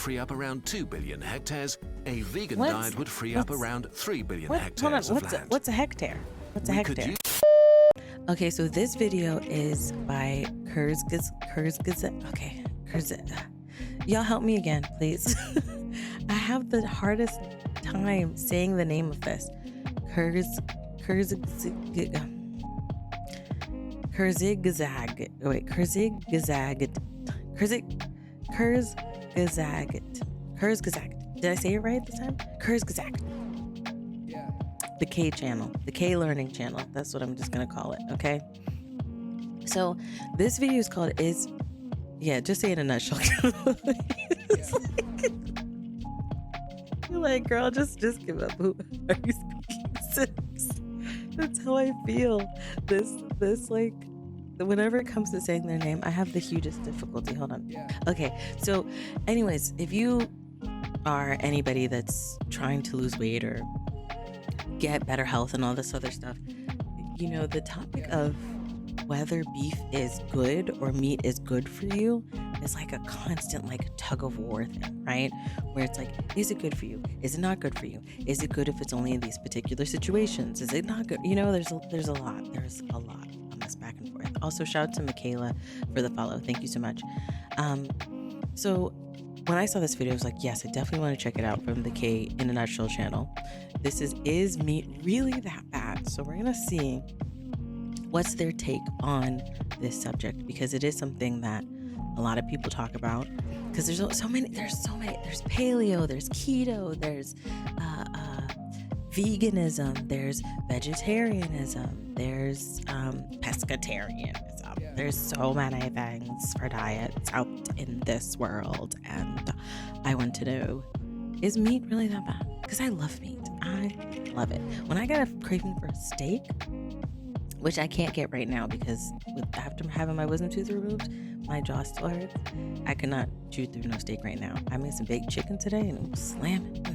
free up around 2 billion hectares, a vegan What's- diet would free up around 3 billion Hold on, hectares of land. what's a hectare? What's a We could hectare? use- Okay, so this video is by Kurzgesagt. Okay, y'all help me again, please. I have the hardest time saying the name of this. Kurzgesagt. Did I say it right this time? Kurzgesagt. Yeah. The K channel, the K learning channel. That's what I'm just gonna call it. Okay. So this video is called just say it in a nutshell. You're like, girl, just give up. Who are you speaking since? That's how I feel. This like, whenever it comes to saying their name, I have the hugest difficulty. Hold on. Yeah. Okay. So, anyways, if you are anybody that's trying to lose weight or get better health and all this other stuff, you know, the topic of whether beef is good or meat is good for you is like a constant like tug of war thing, right? Where it's like, is it good for you? Is it not good for you? Is it good if it's only in these particular situations? Is it not good? You know, there's a lot on this back and forth. Also, shout out to Michaela for the follow. Thank you so much. So when I saw this video, I was like, yes, I definitely want to check it out from the K in a Nutshell channel. This is meat really that bad? So we're gonna see what's their take on this subject, because it is something that a lot of people talk about. Because there's so many. There's paleo, there's keto, there's veganism, there's vegetarianism, there's pescatarianism. Yeah. There's so many things for diets out in this world, and I want to know, is meat really that bad? Because I love meat. I love it. When I got a craving for a steak, which I can't get right now because after having my wisdom tooth removed, my jaw still hurts. I could not chew through no steak right now. I made some baked chicken today and it was slamming.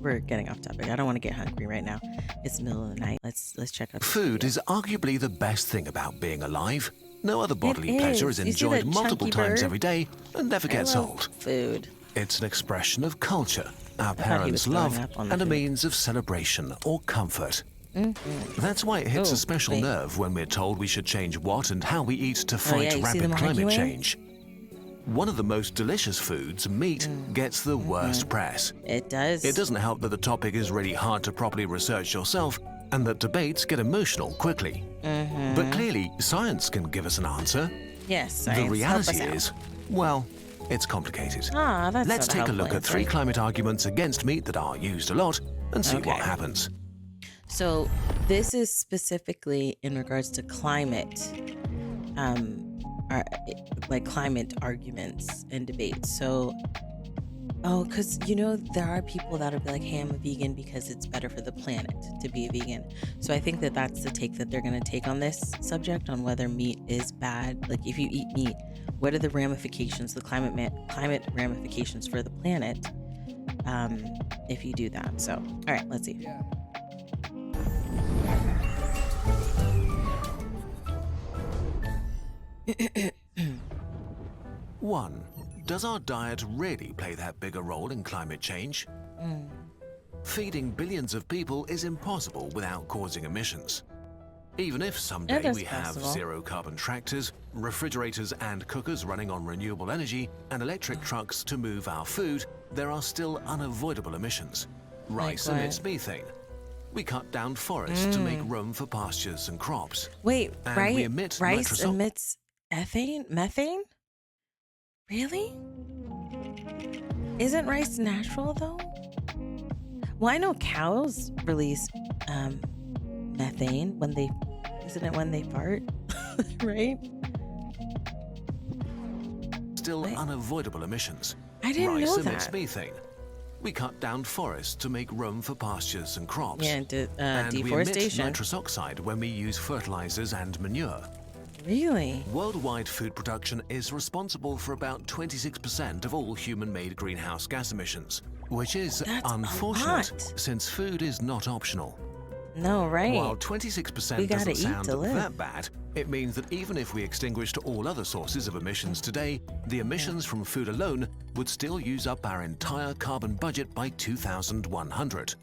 We're getting off topic. I don't want to get hungry right now. It's the middle of the night. Let's check out. Food is arguably the best thing about being alive. No other bodily It pleasure is. is You see enjoyed that multiple chunky times bird? every day and never gets I love old. food. It's an expression of culture, our thought he parents' was throwing love, up on the and a food. means of celebration or comfort. That's why it hits Oh, a special wait. nerve when we're told we should change what and how we eat to fight yeah, you see them rapid climate arguing? change. One of the most delicious foods, meat, gets the worst press. It does. It doesn't help that the topic is really hard to properly research yourself and that debates get emotional quickly. But clearly, science can give us an answer. Yes, The science. Help reality us out. is, well, it's complicated. Ah, that's Let's not take a helpful look at 3 answer. climate arguments against meat that are used a lot and see what Okay. happens. So this is specifically in regards to climate, like climate arguments and debates. So, because you know there are people that'll be like, "Hey, I'm a vegan because it's better for the planet to be a vegan." So I think that that's the take that they're going to take on this subject, on whether meat is bad. Like, if you eat meat, what are the ramifications, the climate ramifications for the planet, if you do that? So, all right, let's see. Yeah. 1. Does our diet really play that big a role in climate change? Feeding billions of people is impossible without causing emissions. Even if someday That is we have possible. zero-carbon tractors, refrigerators and cookers running on renewable energy, and electric trucks to move our food, there are still unavoidable emissions. Rice what? emits methane. We cut down forests to make room for pastures and crops. Wait, And right? we emit Rice nitrous oxide. emits methane? Really? Isn't rice natural though? Well, I know cows release methane when they fart, right? Still Wait. unavoidable emissions. I didn't Rice know emits that. methane. We cut down forests to make room for pastures and crops. Yeah, and we emit deforestation. nitrous oxide when we use fertilizers and manure. Really? Worldwide food production is responsible for about 26% of all human-made greenhouse gas emissions, which is That's a unfortunate lot. since food is not optional. No, right? While We 26% gotta doesn't eat sound to live. that bad, it means that even if we extinguished all other sources of emissions today, the emissions from food alone would still use up our entire carbon budget by 2100.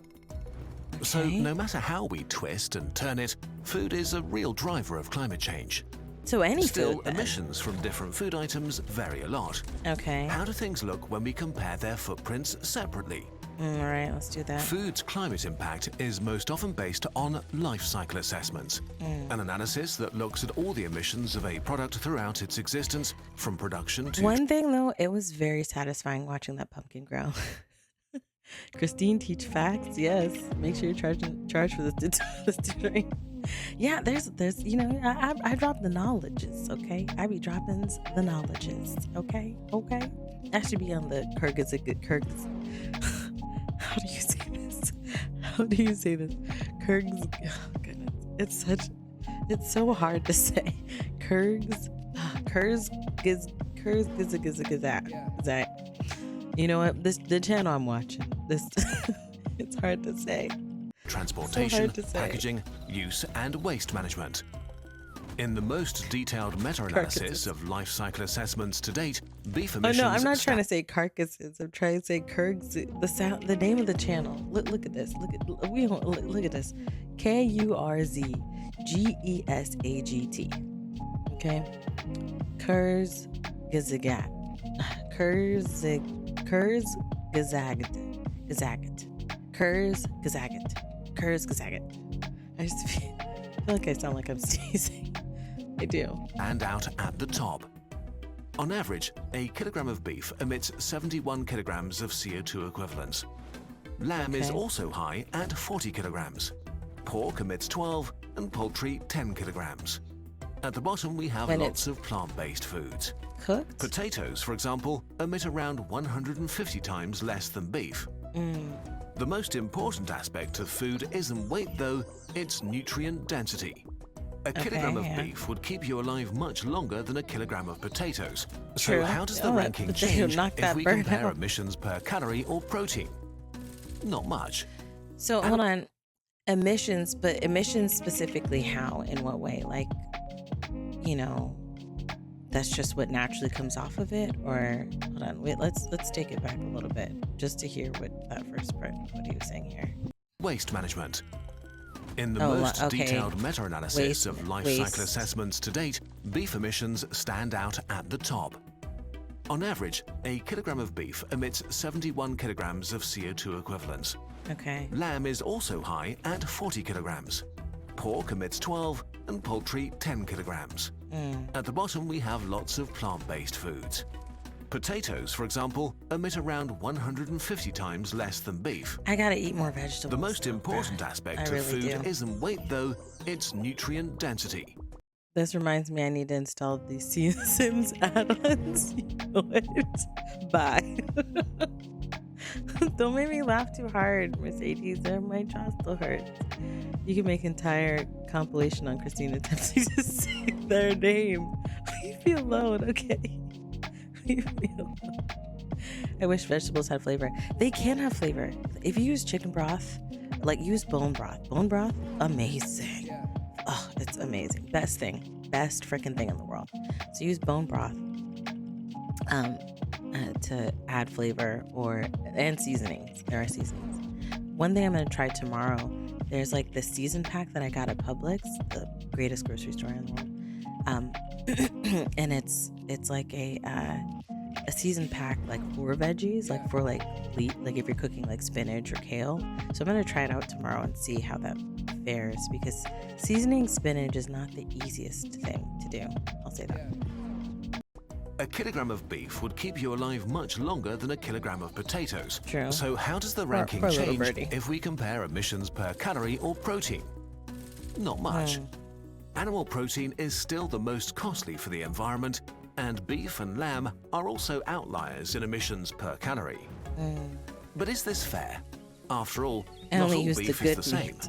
So Okay. no matter how we twist and turn it, food is a real driver of climate change. So any Still, food then. emissions from different food items vary a lot. Okay. How do things look when we compare their footprints separately? All right, let's do that. Food's climate impact is most often based on life cycle assessments, an analysis that looks at all the emissions of a product throughout its existence, from production to One thing though, it was very satisfying watching that pumpkin grow. Christine teach facts, yes. Make sure you charge for the tutoring. Yeah, there's I drop the knowledges, okay? I be dropping the knowledges, okay? That should be on the Kurgs. How do you say this? How do you say this? Kurgs. Oh goodness, it's so hard to say. Kurgs. That. You know what? The channel I'm watching. This it's hard to say. transportation, to say. packaging, use, and waste management. In the most detailed meta-analysis Carcasses. of life cycle assessments to date, beef Oh emissions... no, I'm not trying to say carcasses. I'm trying to say Kurgs. The name of the channel. Look at this. Look at this. Kurzgesagt. Okay. Kurzgesagt. Kurzgesagt. I just feel like I sound like I'm sneezing. I do. and out at the top. On average, a kilogram of beef emits 71 kilograms of CO2 equivalents. Lamb is Okay. also high at 40 kilograms. Pork emits 12 and poultry 10 kilograms. At the bottom, we have When lots of plant-based foods. Cooked? Potatoes, for example, emit around 150 times less than beef. The most important aspect of food isn't weight, though, it's nutrient density. A kilogram of yeah. beef would keep you alive much longer than a kilogram of potatoes. True. So how does the Oh, that ranking potato change knocked if that we bird compare out. emissions per calorie or protein? Not much. So hold on. Emissions, but emissions specifically how? In what way? Like, that's just what naturally comes off of it? Or hold on, wait, let's take it back a little bit just to hear what that first part, what he was saying here. Waste management. In the Oh, most okay. detailed meta-analysis Waste- of life waste. cycle assessments to date, beef emissions stand out at the top. On average, a kilogram of beef emits 71 kilograms of CO2 equivalents. Okay. Lamb is also high at 40 kilograms. Pork emits 12 and poultry 10 kilograms. At the bottom, we have lots of plant-based foods. Potatoes, for example, emit around 150 times less than beef. I gotta eat more vegetables. The most important aspect I of really food do. isn't weight, though, it's nutrient density. This reminds me I need to install these Sims add-ons. You know it. Bye. Don't make me laugh too hard, Mercedes, or my jaw still hurts. You can make entire compilation on Christine attempting to say their name. Leave me alone, okay? Leave me alone. I wish vegetables had flavor. They can have flavor. If you use chicken broth, like use bone broth. Bone broth, amazing. Oh, it's amazing. Best freaking thing in the world. So use bone broth to add flavor and seasonings. There are seasonings. One thing I'm gonna try tomorrow. There's like this season pack that I got at Publix, the greatest grocery store in the world. And it's like a season pack like for veggies, like for like if you're cooking like spinach or kale. So I'm gonna try it out tomorrow and see how that fares, because seasoning spinach is not the easiest thing to do. I'll say that. A kilogram of beef would keep you alive much longer than a kilogram of potatoes. True. So how does the ranking for a little change birdie. if we compare emissions per calorie or protein? Not much. Animal protein is still the most costly for the environment, and beef and lamb are also outliers in emissions per calorie. But is this fair? After all, I not only all use the beef good is the same. meat.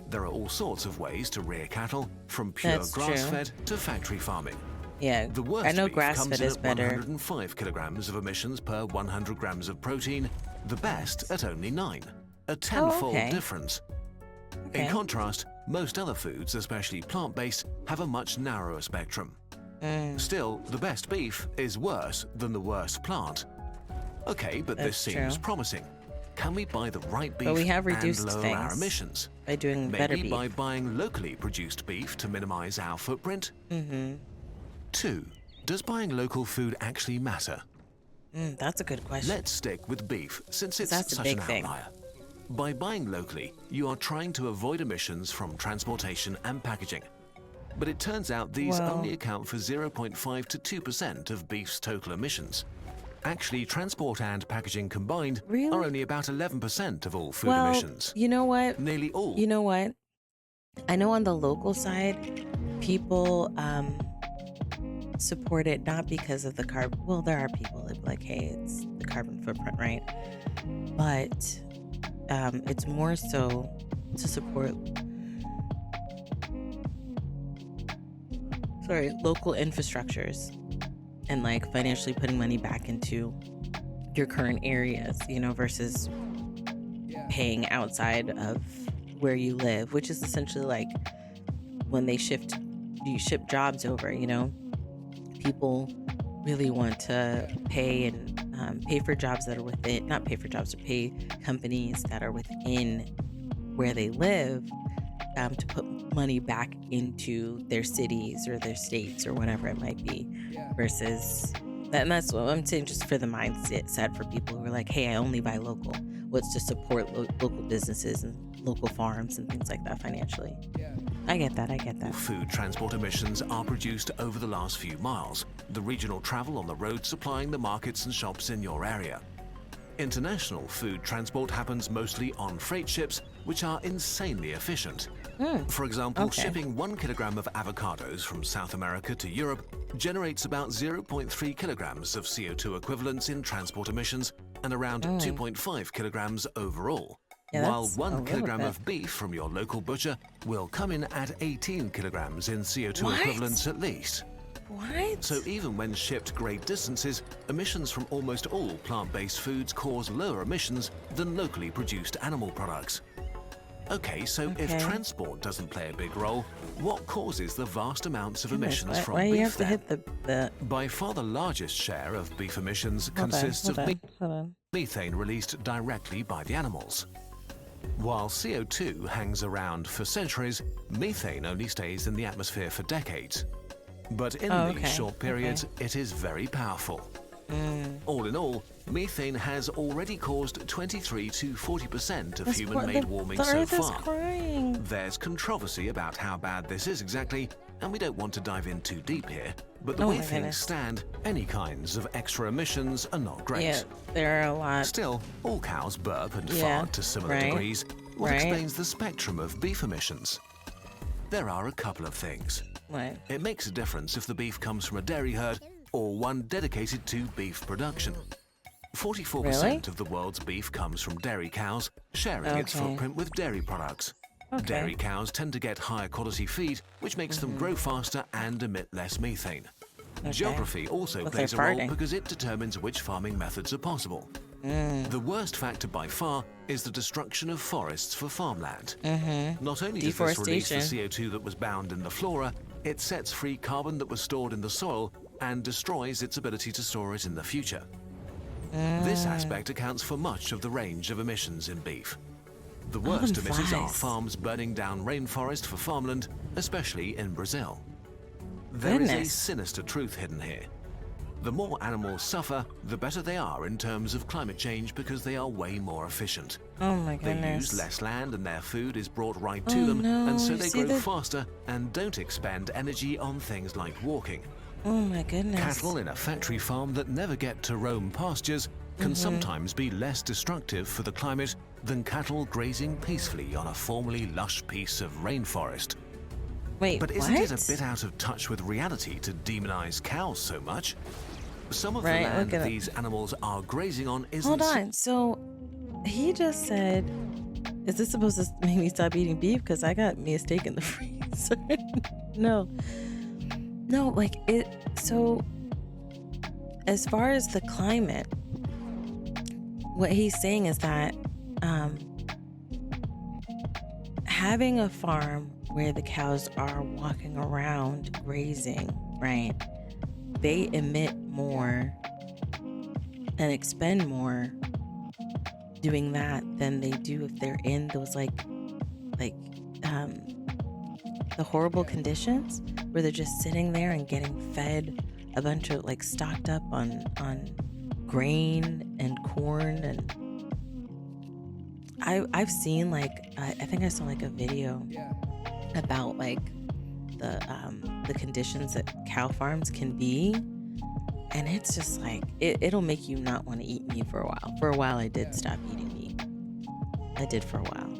There are all sorts of ways to rear cattle, from pure That's true. grass-fed to factory farming. Yeah, The worst I know beef grass comes fed in is at better. 105 kilograms of emissions per 100 grams of protein, the best at only 9, a tenfold okay. difference. In contrast, most other foods, especially plant-based, have a much narrower spectrum. Still, the best beef is worse than the worst plant. Okay, but this seems promising. Can we buy the right beef we have reduced and lower our emissions? By doing better beef. Maybe by buying locally produced beef to minimize our footprint? 2. Does buying local food actually matter? That's a good question. Let's stick with beef, since it's That's a such big an thing. outlier. By buying locally, you are trying to avoid emissions from transportation and packaging. But it turns out these only account for 0.5 to 2% of beef's total emissions. Actually, transport and packaging combined are only about 11% of all food emissions. You know what? Nearly all. You know what? I know on the local side, people support it not because of the carbon. Well, there are people that be like, hey, it's the carbon footprint, right? But it's more so to support local infrastructures and like financially putting money back into your current areas, you know, versus paying outside of where you live, which is essentially like when you ship jobs over, you know, people really want to pay and pay for jobs that are within, not pay for jobs, but pay companies that are within where they live to put money back into their cities or their states or whatever it might be, versus that. And that's what I'm saying, just for the mindset for people who are like, hey, I only buy local. What's to support local businesses and local farms and things like that financially. I get that. Food transport emissions are produced over the last few miles, the regional travel on the road supplying the markets and shops in your area. International food transport happens mostly on freight ships, which are insanely efficient. For example, shipping 1 kilogram of avocados from South America to Europe generates about 0.3 kilograms of CO2 equivalents in transport emissions and around 2.5 kilograms overall. While 1 kilogram of beef from your local butcher will come in at 18 kilograms in CO2 equivalents at least. What? So even when shipped great distances, emissions from almost all plant-based foods cause lower emissions than locally produced animal products. Okay, so if transport doesn't play a big role, what causes the vast amounts of emissions from why beef you have to then? hit the By far the largest share of beef emissions consists of methane released directly by the animals. While CO2 hangs around for centuries, methane only stays in the atmosphere for decades. But in these short periods, it is very powerful. All in all, methane has already caused 23 to 40% of human-made warming so far. There's controversy about how bad this is exactly, and we don't want to dive in too deep here, but the way things stand, any kinds of extra emissions are not great. Yeah, there are a lot. Still, all cows burp and fart to similar degrees. What explains the spectrum of beef emissions? There are a couple of things. It makes a difference if the beef comes from a dairy herd or one dedicated to beef production. 44% of the world's beef comes from dairy cows, sharing its footprint with dairy products. Dairy cows tend to get higher quality feed, which makes them grow faster and emit less methane. Geography also plays a role because it determines which farming methods are possible. The worst factor by far is the destruction of forests for farmland. Not only does this release the CO2 that was bound in the flora, it sets free carbon that was stored in the soil and destroys its ability to store it in the future. This aspect accounts for much of the range of emissions in beef. The worst emitters are farms burning down rainforest for farmland, especially in Brazil. There is a sinister truth hidden here. The more animals suffer, the better they are in terms of climate change because they are way more efficient. They use less land and their food is brought right to them, and so they grow faster and don't expend energy on things like walking. Cattle in a factory farm that never get to roam pastures can sometimes be less destructive for the climate than cattle grazing peacefully on a formerly lush piece of rainforest. But isn't it a bit out of touch with reality to demonize cows so much? Some of the land these animals are grazing on isn't... Hold on, so he just said, is this supposed to make me stop eating beef? Because I got me a steak in the freezer. No, like it, so as far as the climate, what he's saying is that having a farm where the cows are walking around grazing, right? They emit more and expend more doing that than they do if they're in those like the horrible conditions where they're just sitting there and getting fed a bunch of like stocked up on grain and corn. And I've seen like I think I saw like a video about like the conditions that cow farms can be, and it's just like it'll make you not want to eat meat for a while. For a while I did stop eating meat. I did for a while.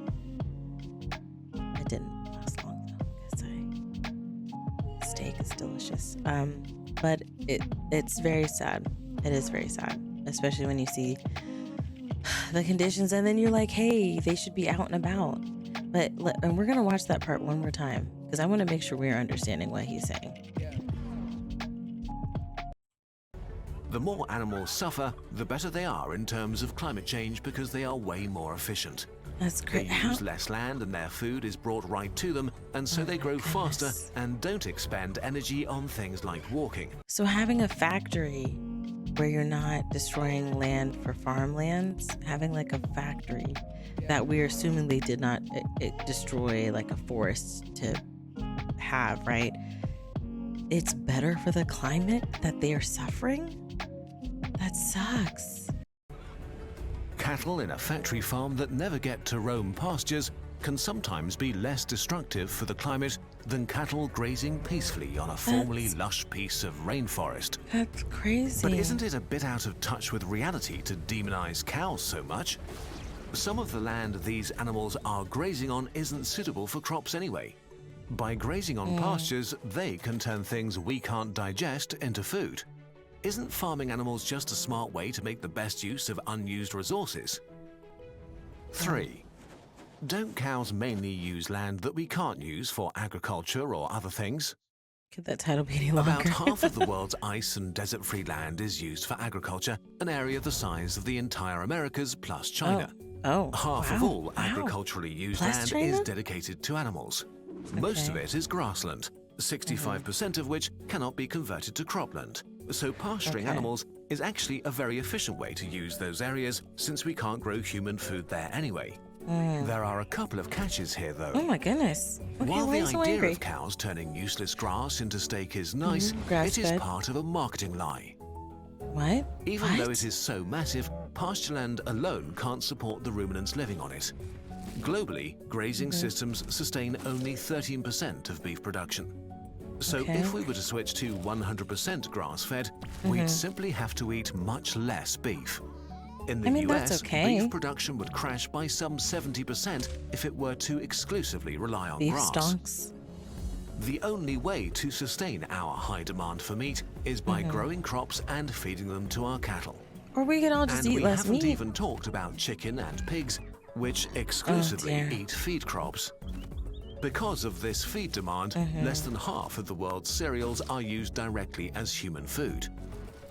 It didn't last long though, because steak is delicious. But it's very sad. It is very sad, especially when you see the conditions, and then you're like, hey, they should be out and about. And we're gonna watch that part one more time because I want to make sure we're understanding what he's saying. The more animals suffer, the better they are in terms of climate change because they are way more efficient. That's great. They use less land and their food is brought right to them, and so they grow faster and don't expend energy on things like walking. So having a factory where you're not destroying land for farmlands, having like a factory that we're assuming they did not destroy like a forest to have, right? It's better for the climate that they are suffering? That sucks. Cattle in a factory farm that never get to roam pastures can sometimes be less destructive for the climate than cattle grazing peacefully on a formerly lush piece of rainforest. That's crazy. But isn't it a bit out of touch with reality to demonize cows so much? Some of the land these animals are grazing on isn't suitable for crops anyway. By grazing on pastures, they can turn things we can't digest into food. Isn't farming animals just a smart way to make the best use of unused resources? 3. Don't cows mainly use land that we can't use for agriculture or other things? Could that title be any longer? About half of the world's ice and desert-free land is used for agriculture, an area the size of the entire Americas plus China. Half of all agriculturally used Plus land China? is dedicated to animals. Most of it is grassland, 65% of which cannot be converted to cropland. So pasturing animals is actually a very efficient way to use those areas since we can't grow human food there anyway. There are a couple of catches here though. Oh my goodness. Okay, While why the are you so idea angry? of cows turning useless grass into steak is nice, it is Grass-fed. part of a marketing lie. What? Even though it is so massive, pasture land alone can't support the ruminants living on it. Globally, grazing systems sustain only 13% of beef production. So if we were to switch to 100% grass-fed, we'd simply have to eat much less beef. In the US, beef production would crash by some 70% if it were to exclusively rely on Beef grass. stonks. The only way to sustain our high demand for meat is by growing crops and feeding them to our cattle. Or we could all just And eat we less haven't meat. even talked about chicken and pigs, which exclusively dear. eat feed crops. Because of this feed demand, less than half of the world's cereals are used directly as human food.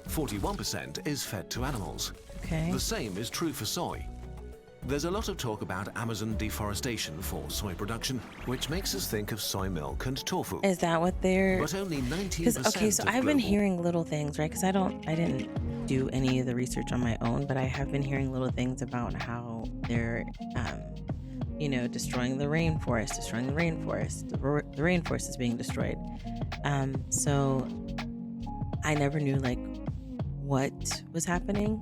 41% is fed to animals. Okay. The same is true for soy. There's a lot of talk about Amazon deforestation for soy production, which makes us think of soy milk and tofu. Is that what they're... But only 19% Okay, so of I've been global- hearing little things, right? Because I didn't do any of the research on my own, but I have been hearing little things about how they're, destroying the rainforest. The rainforest is being destroyed. So I never knew like what was happening,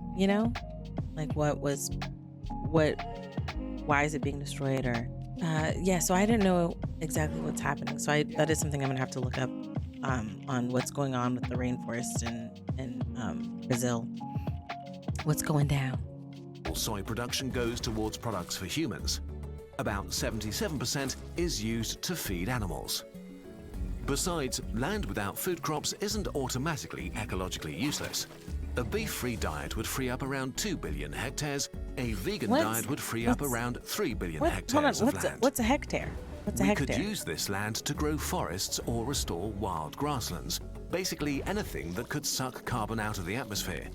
like why is it being destroyed or, so I didn't know exactly what's happening. So that is something I'm gonna have to look up on what's going on with the rainforest in Brazil. What's going down? Soy production goes towards products for humans. About 77% is used to feed animals. Besides, land without food crops isn't automatically ecologically useless. A beef-free diet would free up around 2 billion hectares. A vegan diet would free up around 3 billion hectares of land. What's a hectare? We could use this land to grow forests or restore wild grasslands. Basically anything that could suck carbon out of the atmosphere.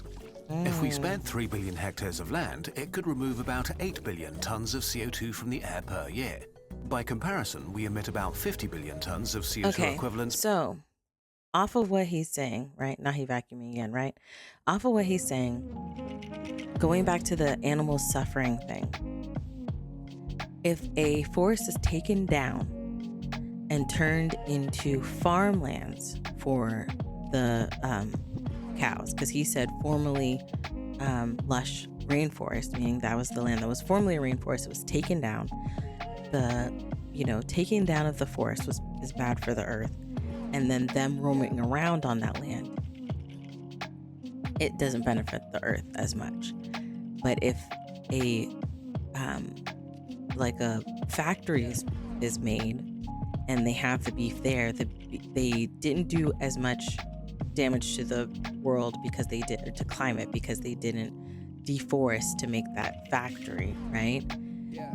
If we spared 3 billion hectares of land, it could remove about 8 billion tons of CO2 from the air per year. By comparison, we emit about 50 billion tons of CO2 Okay. equivalents. So, off of what he's saying, right? Now he vacuuming again, right? Off of what he's saying, going back to the animal suffering thing, if a forest is taken down and turned into farmlands for the cows, because he said formerly lush rainforest, meaning that was the land that was formerly a rainforest, it was taken down. The taking down of the forest is bad for the earth, and then them roaming around on that land, it doesn't benefit the earth as much. But if a factory is made and they have the beef there, they didn't do as much damage to the world because they did, or to climate, because they didn't deforest to make that factory, right?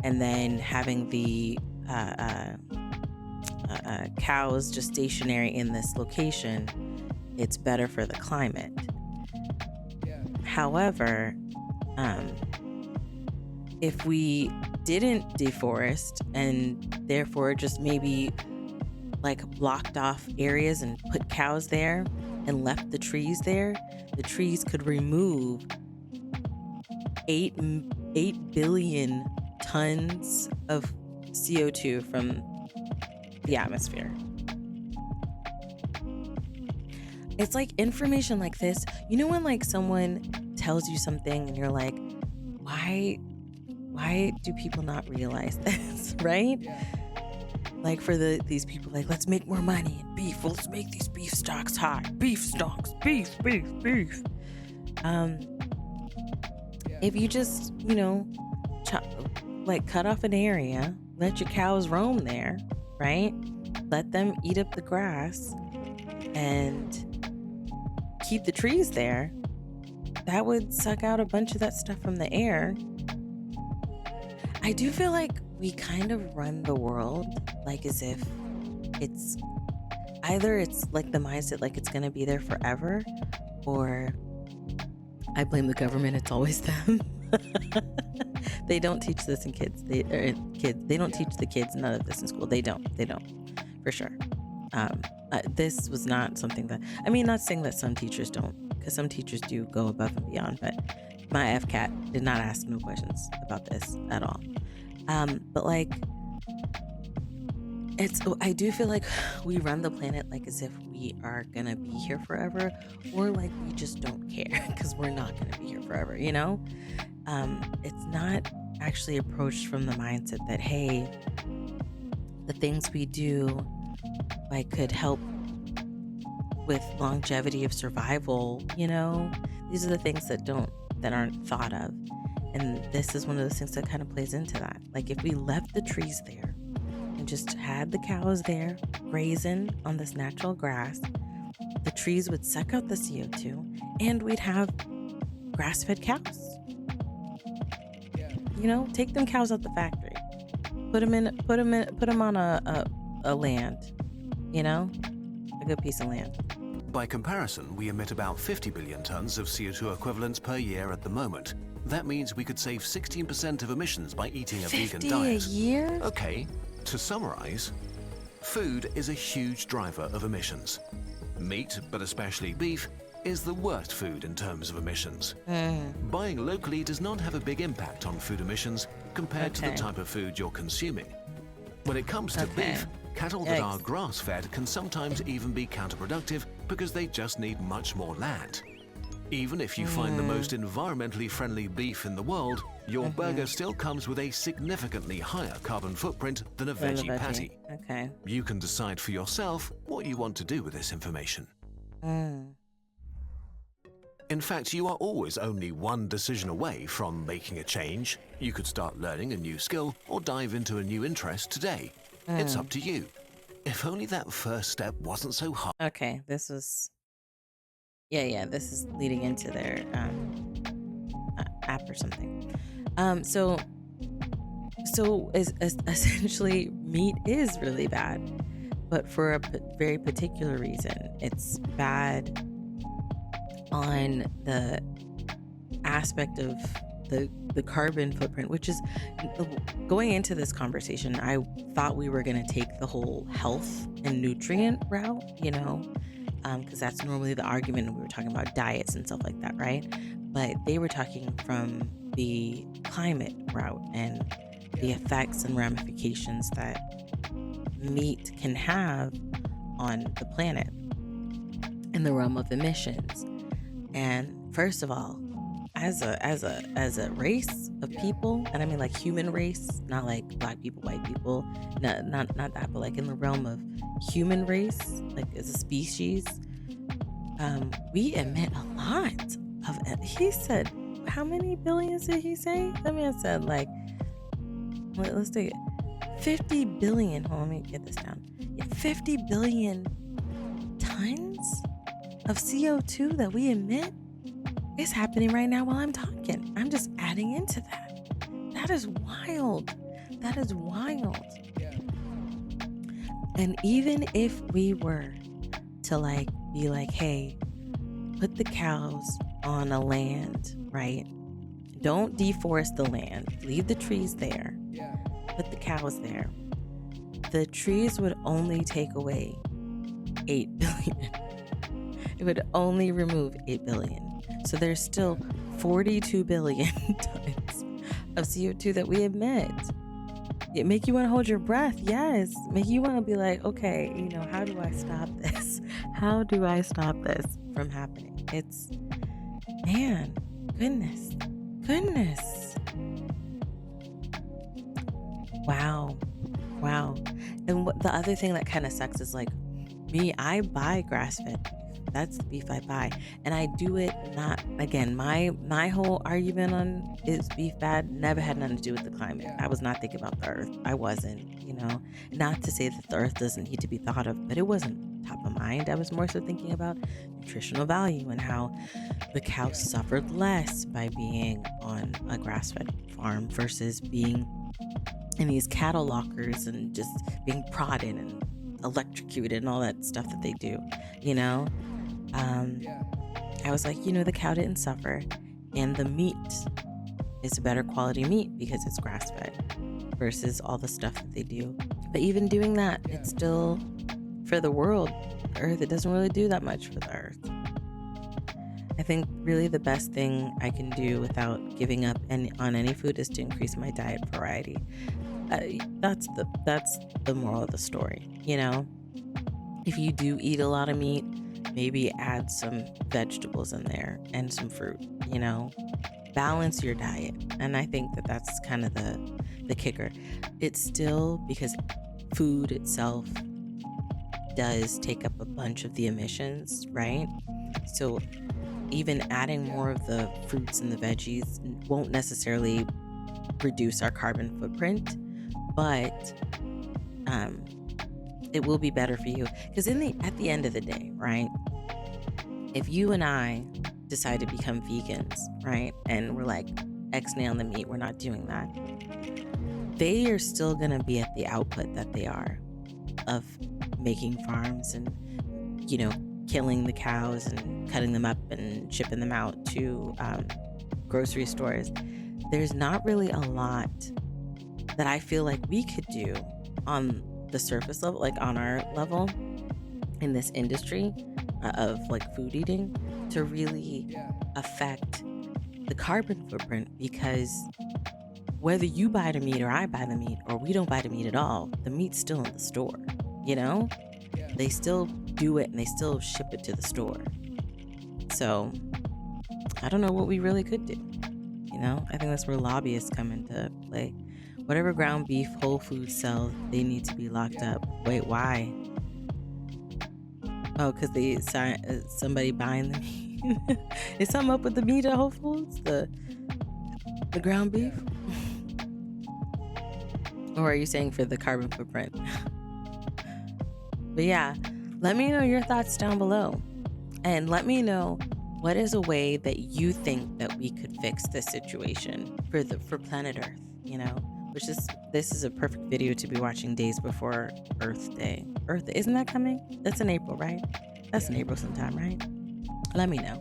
And then having the cows just stationary in this location, it's better for the climate. However, if we didn't deforest and therefore just maybe like blocked off areas and put cows there and left the trees there, the trees could remove 8 billion tons of CO2 from the atmosphere. It's like information like this. You know when like someone tells you something and you're like, why do people not realize this, right? Like for these people, like, let's make more money in beef. Well, let's make these beef stocks high. Beef stocks, beef. If you just, cut off an area, let your cows roam there, right? Let them eat up the grass and keep the trees there. That would suck out a bunch of that stuff from the air. I do feel like we kind of run the world like as if it's like the mindset like it's going to be there forever, or I blame the government, it's always them. They don't teach this in kids. They don't teach the kids none of this in school. They don't for sure. This was not something that, not saying that some teachers don't, because some teachers do go above and beyond, but my FCAT did not ask no questions about this at all. But like, I do feel like we run the planet like as if we are gonna be here forever, or like we just don't care because we're not gonna be here forever, It's not actually approached from the mindset that, hey, the things we do like could help with longevity of survival, these are the things that aren't thought of. And this is one of those things that kind of plays into that. Like if we left the trees there and just had the cows there grazing on this natural grass, the trees would suck out the CO2 and we'd have grass-fed cows. Take them cows out the factory, put them on a land, a good piece of land. By comparison, we emit about 50 billion tons of CO2 equivalents per year at the moment. That means we could save 16% of emissions by eating a vegan diet. 50 a year? Okay, to summarize, food is a huge driver of emissions. Meat, but especially beef, is the worst food in terms of emissions. Buying locally does not have a big impact on food emissions compared to the type of food you're consuming. When it comes to beef, cattle that are grass-fed can sometimes even be counterproductive because they just need much more land. Even if you find the most environmentally friendly beef in the world, your burger still comes with a significantly higher carbon footprint than a veggie patty. Okay. You can decide for yourself what you want to do with this information. In fact, you are always only one decision away from making a change. You could start learning a new skill or dive into a new interest today. It's up to you. If only that first step wasn't so hard. Okay, this was... Yeah, this is leading into their app or something. So essentially, meat is really bad, but for a very particular reason. It's bad on the aspect of the carbon footprint, which is going into this conversation, I thought we were going to take the whole health and nutrient route, because that's normally the argument when we were talking about diets and stuff like that, right? But they were talking from the climate route and the effects and ramifications that meat can have on the planet in the realm of emissions. And first of all, as a race of people, and I mean like human race, not like black people, white people, not that, but like in the realm of human race, like as a species, we emit a lot of. He said, how many billions did he say? That man said let's take it, 50 billion. Hold on, let me get this down. Yeah, 50 billion tons of CO2 that we emit. It's happening right now while I'm talking. I'm just adding into that. That is wild. That is wild. And even if we were to be like, hey, put the cows on a land, right? Don't deforest the land. Leave the trees there. Put the cows there. The trees would only take away 8 billion. It would only remove 8 billion. So there's still 42 billion tons of CO2 that we emit. It make you want to hold your breath. Yes. Make you want to be like, okay, how do I stop this? How do I stop this from happening? It's, man, goodness. Wow. And the other thing that kind of sucks is like me, I buy grass-fed beef. That's the beef I buy. And I do it not, again, my whole argument on is beef bad never had nothing to do with the climate. I was not thinking about the earth. I wasn't, not to say that the earth doesn't need to be thought of, but it wasn't top of mind. I was more so thinking about nutritional value and how the cows suffered less by being on a grass-fed farm versus being in these cattle lockers and just being prodded and electrocuted and all that stuff that they do, I was like, the cow didn't suffer, and the meat is a better quality meat because it's grass-fed versus all the stuff that they do. But even doing that, it's still, for the world, the earth, it doesn't really do that much for the earth. I think really the best thing I can do without giving up on any food is to increase my diet variety. That's the moral of the story, If you do eat a lot of meat, maybe add some vegetables in there and some fruit, balance your diet. And I think that that's kind of the kicker. It's still, because food itself does take up a bunch of the emissions, right? So even adding more of the fruits and the veggies won't necessarily reduce our carbon footprint, but it will be better for you. Because at the end of the day, right, if you and I decide to become vegans, right, and we're like, X-nay on the meat, we're not doing that, they are still going to be at the output that they are of making farms and, killing the cows and cutting them up and shipping them out to grocery stores. There's not really a lot that I feel like we could do on the surface level, like on our level in this industry of like food eating, to really affect the carbon footprint, because whether you buy the meat or I buy the meat or we don't buy the meat at all, the meat's still in the store, They still do it and they still ship it to the store. So I don't know what we really could do. I think that's where lobbyists come into play. Whatever ground beef Whole Foods sells, they need to be locked up. Wait, why? Oh, because somebody buying the meat. Is something up with the meat at Whole Foods? The ground beef? Or are you saying for the carbon footprint? But yeah, let me know your thoughts down below. And let me know, what is a way that you think that we could fix this situation for planet Earth, this is a perfect video to be watching days before Earth Day. Isn't that coming? That's in April, right? That's in April sometime, right? Let me know.